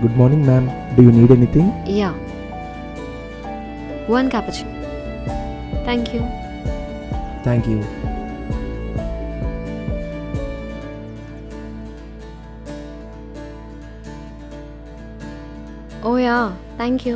Good morning, ma'am. Do you need anything? Yeah. One cappuccino. Thank you. Thank you. Oh yeah, thank you.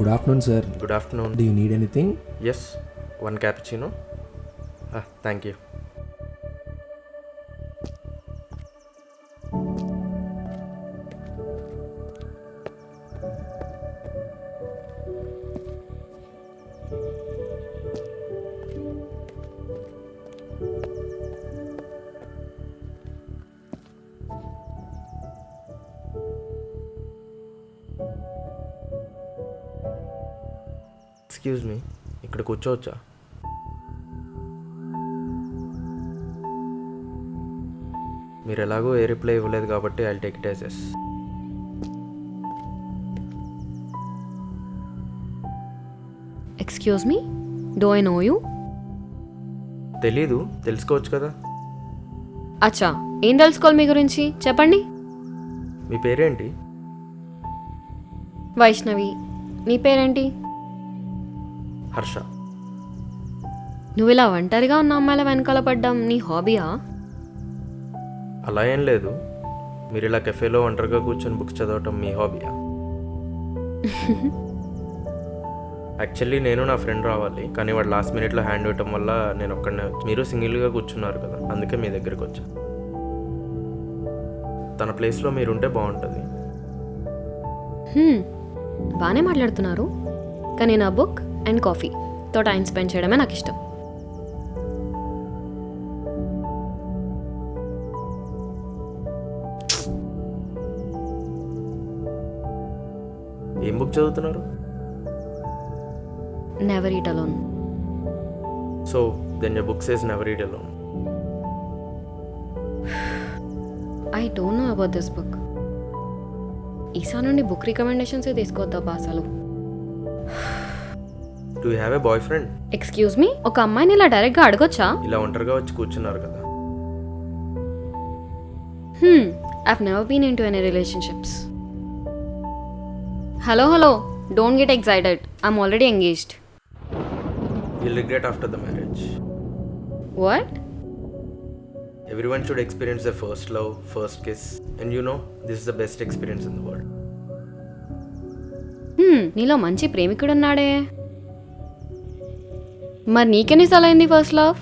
Good afternoon, sir. Good afternoon. Do you need anything? Yes, one cappuccino. Thank you. Excuse me, ఇక్కడ కూర్చోవచ్చా? మీరు ఎలాగో ఏ reply ఇవ్వలేదు కాబట్టి I'll take it as yes. Excuse me? Do I know you? తెలీదు, తెలుసుకోవచ్చు కదా. అచ్చా, ఏం తెలుసుకోవాలి మీ గురించి చెప్పండి. మీ పేరేంటి? వైష్ణవి. నీ పేరేంటి? హర్ష. నువ్వు ఇలా ఒంటరిగా ఉన్న అమ్మాయిల వెనకాల పడ్డం నీ హాబీయా? అలా ఏం లేదు. మీరు ఇలా కెఫేలో ఒంటరిగా కూర్చొని బుక్స్ చదవటం మీ హాబీయా? యాక్చువల్లీ నేను నా ఫ్రెండ్ రావాలి, కానీ వాడు లాస్ట్ మినిట్లో హ్యాండ్ ఇవ్వటం వల్ల నేను ఒక్కడనే. మీరు సింగిల్గా కూర్చున్నారు కదా, అందుకే మీ దగ్గరికి వచ్చా. తన ప్లేస్లో మీరుంటే బాగుంటుంది. బాగానే మాట్లాడుతున్నారు, కానీ నా బుక్ అండ్ కాఫీతో టైం స్పెండ్ చేయడమే నాకు ఇష్టం. ఏం బుక్ చదువుతున్నారు? Never eat alone. So then your book says never eat alone. I don't know about this book. ఈసారి నుండి బుక్ రికమెండేషన్సే తీసుకోవద్దా అసలు. Do you have a boyfriend? Excuse me, ఒక అమ్మాయిని ఇలా డైరెక్ట్గా అడగొచ్చా? ఇలా ఒంటరిగా వచ్చి కూర్చున్నారు కదా. I've never been into any relationships. Hello, don't get excited. I'm already engaged. You'll regret after the marriage. What? Everyone should experience their first love, first kiss, and you know, this is the best experience in the world. నీలో మంచి ప్రేమికుడు ఉన్నాడే. మరి నీకెన్నిసార్లు అయింది first love?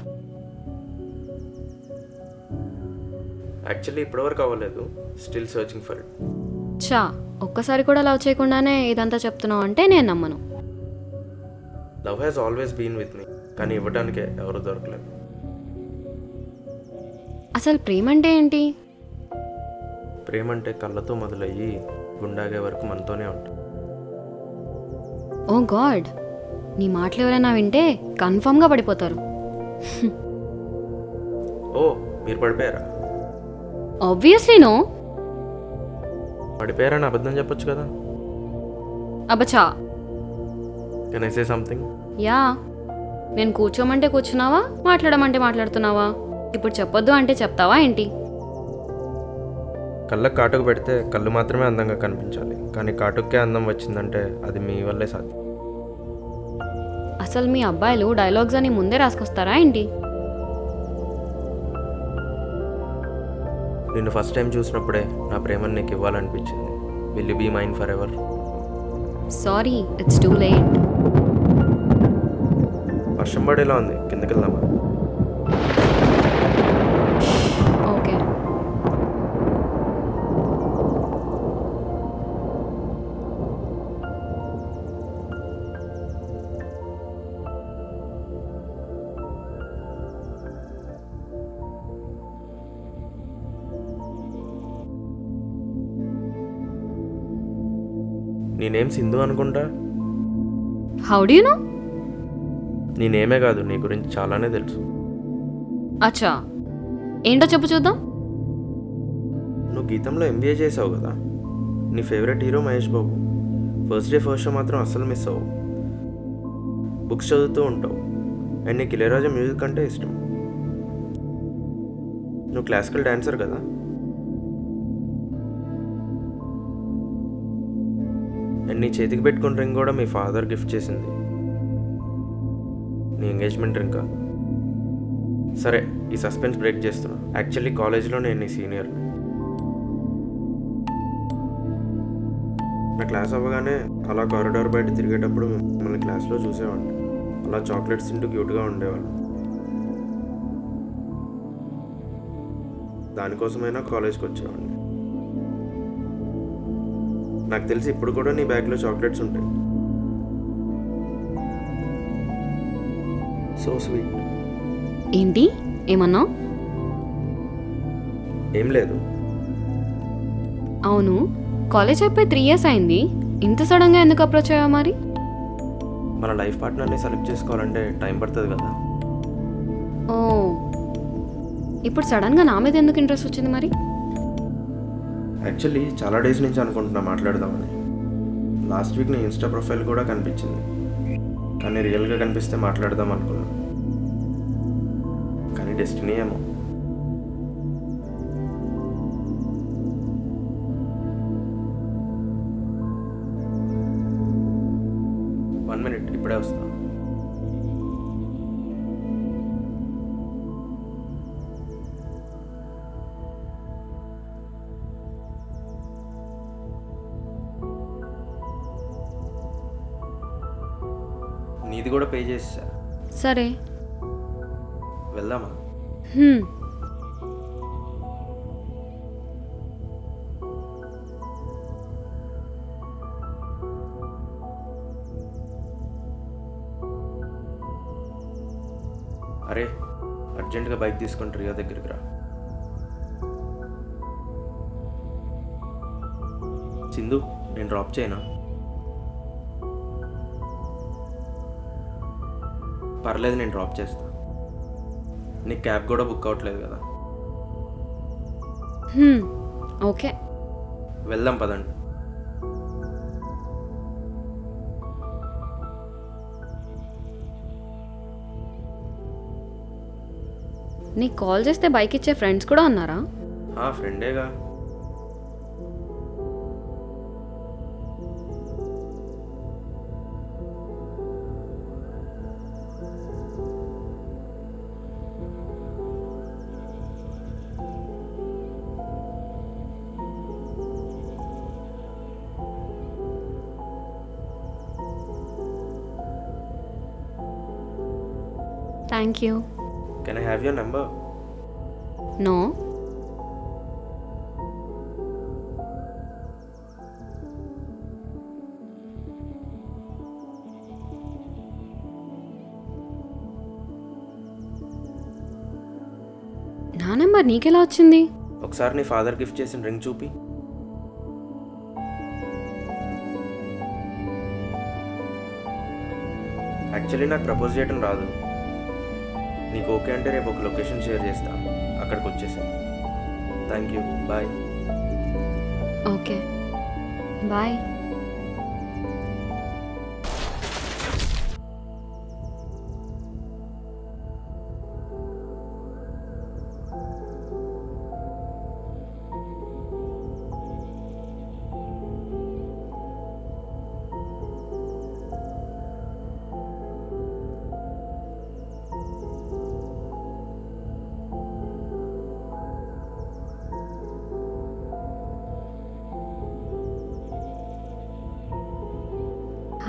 Actually ఇప్పటివరకు అవ్వలేదు, still searching for it. చా, ఒక్కసారి కూడా లవ్ చేయకుండానే ఇదంతా చెప్తున్నావు అంటే నేను నమ్మను. Love has always been with me, కానీ ఇవ్వడానికే ఎవరు దొరకలేదు. అసలు ప్రేమ అంటే ఏంటి? ప్రేమ అంటే కళ్ళతో మొదలయ్యి గుండాగే వరకు మనతోనే ఉంటుంది. ఓ గాడ్, నీ మాటలు ఎవరైనా వింటే కన్ఫర్మ్గా పడిపోతారు. ఓ, మీరు పడిపోయారా? Obviously no. పడిపోయారని అబద్ధం చెప్పొచ్చు కదా. అబ్బచా. Can I say something? Yeah. నేను కూర్చోమంటే కూర్చున్నావా, మాట్లాడమంటే మాట్లాడుతున్నావా? ఇప్పుడు చెప్పొద్దు అంటే చెప్తావా ఏంటి? కళ్ళకు కాటుకు పెడితే కళ్ళు మాత్రమే అందంగా కనిపించాలి, కానీ కాటుకే అందం వచ్చిందంటే అది మీ వల్లే సాధ్యం. అసలు మీ అబ్బాయిలు డైలాగ్స్ అని ముందే రాసుకొస్తారా ఏంటి? నిన్ను ఫస్ట్ టైం చూసినప్పుడే నా ప్రేమను నీకు ఇవ్వాలనిపించింది. Will you be mine forever? Sorry, it's too late. వర్షం పడేలా ఉంది, కిందకి వెళ్దామా? నీ నేమ్ సింధు అనుకుంటా. How do you know? నీ నేమే కాదు, నీ గురించి చాలానే తెలుసు. అచ్చా, ఏంటో చెప్పు చూద్దాం. నువ్వు గీతంలో ఎంబీఏ చేసావు కదా. నీ favourite hero Mahesh Babu. First day first show మాత్రం అస్సలు మిస్ అవ్వవు. బుక్స్ చదువుతూ ఉంటావు. అండ్ నీకు ఇళయరాజా మ్యూజిక్ అంటే ఇష్టం. నువ్వు క్లాసికల్ డాన్సర్ కదా. అండ్ నీ చేతికి పెట్టుకున్న రింగ్ కూడా మీ ఫాదర్ గిఫ్ట్ చేసింది, నీ ఎంగేజ్మెంట్ రింగ్ కాదు. సరే, ఈ సస్పెన్స్ బ్రేక్ చేస్తున్నా. యాక్చువల్లీ కాలేజ్లో నేను నీ సీనియర్. నా క్లాస్ అవ్వగానే అలా కారిడార్ బయట తిరిగేటప్పుడు మిమ్మల్ని క్లాస్లో చూసేవాడిని. అలా చాక్లెట్స్ తింటూ క్యూట్గా ఉండేవాళ్ళు. దానికోసమైనా కాలేజ్కి వచ్చేవాడిని. నాకు తెలిసి ఇప్పుడు కూడా నీ బ్యాగ్లో చాక్లెట్స్ ఉంటాయి. So sweet. ఏంటి ఏమన్నా? ఏం లేదు. అవును, కాలేజ్ అయిపోయి 3 years అయింది. ఇంత సడన్గా ఎందుకు అప్రోచ్ అయ్యావు మరి? మన లైఫ్ పార్ట్నర్ని సెలెక్ట్ చేసుకోవాలంటే టైం పడుతుంది కదా. ఓ, ఇప్పుడు సడన్గా నా మీద ఎందుకు ఇంట్రెస్ట్ వచ్చింది మరి? యాక్చువల్లీ చాలా డేస్ నుంచి అనుకుంటున్నా మాట్లాడదామని. లాస్ట్ వీక్ నీ ఇన్స్టా ప్రొఫైల్ కూడా కనిపించింది, కానీ రియల్గా కనిపిస్తే మాట్లాడదాం అనుకున్నా. కానీ డెస్టినీ ఏమో. వన్ మినిట్, ఇప్పుడే వస్తా. నీది కూడా పే చేసా. సరే. వెళ్దామా? హ్మ్. అరే, అర్జెంటుగా బైక్ తీసుకొని రియా దగ్గరికి రా. సింధు, నేను డ్రాప్ చేయనా? పర్లేదు, నేను డ్రాప్ చేస్తా. నీకు క్యాబ్ కూడా బుక్ అవ్వట్లేదు కదా. ఓకే, వెళ్దాం పదండి. నీకు కాల్ చేస్తే బైక్ ఇచ్చే ఫ్రెండ్స్ కూడా ఉన్నారా? ఫ్రెండేగా. Thank you. Can I have your number? No. నా నెంబర్ నీకెలా వచ్చింది? ఒకసారి నీ ఫాదర్ గిఫ్ట్ చేసిన రింగ్ చూపి. యాక్చువల్లీ నాకు ప్రపోజ్ చేయడం రాదు. నీకు ఓకే అంటే రేపు ఒక లొకేషన్ షేర్ చేస్తా, అక్కడికి వచ్చేసి. Thank you, bye. Okay, bye.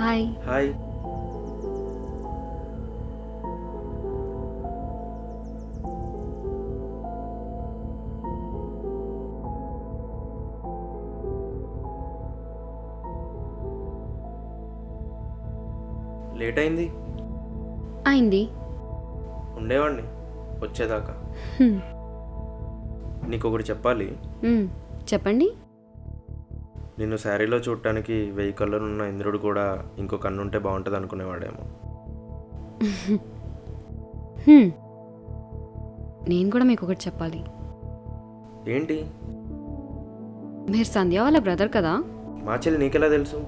Hi. Hi. Late అయింది. అయింది. ఉండేవాడిని వచ్చేదాకా. నీకు ఒకటి చెప్పాలి. చెప్పండి. నిన్ను శారీలో చూడటానికి 1000 కళ్ళున్న ఉన్న ఇంద్రుడు కూడా ఇంకో కన్ను ఉంటే బాగుంటుంది అనుకునేవాడేమో. నేను కూడా మీకు ఒకటి చెప్పాలి. ఏంటి? మీరు సంధ్య వాళ్ళ బ్రదర్ కదా? మా చెల్లి నీకెలా తెలుసు?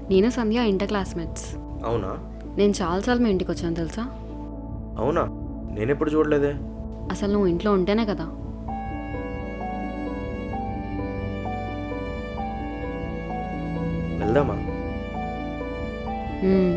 నేను సంధ్య ఇంటర్ క్లాస్మేట్స్. అవునా? నేను చాలాసార్లు మీ ఇంటికి వచ్చాను తెలుసా? అవునా? నేనెప్పుడు చూడలేదే. అసలు నువ్వు ఇంట్లో ఉంటేనే కదా. వెళ్దామా? మ్మ్.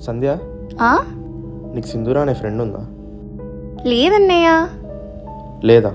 సంధ్య, నీకు సింధూరా అనే ఫ్రెండ్ ఉందా? లేదన్నయ్య. లేదా?